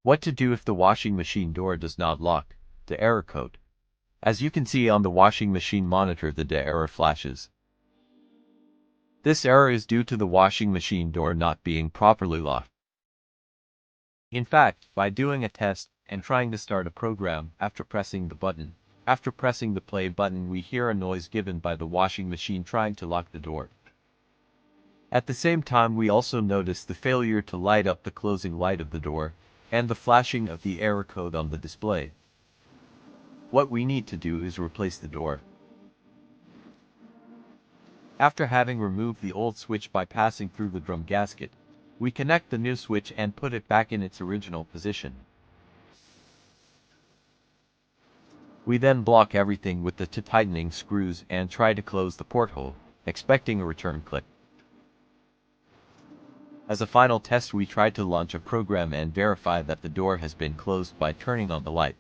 What to do if the washing machine door does not lock? The error code. As you can see on the washing machine monitor, the error flashes. This error is due to the washing machine door not being properly locked. In fact, by doing a test and trying to start a program after pressing the play button, we hear a noise given by the washing machine trying to lock the door. At the same time, we also notice the failure to light up the closing light of the door and the flashing of the error code on the display. What we need to do is replace the door. After having removed the old switch by passing through the drum gasket, we connect the new switch and put it back in its original position. We then block everything with the tightening screws and try to close the porthole, expecting a return click. As a final test, we try to launch a program and verify that the door has been closed by turning on the light.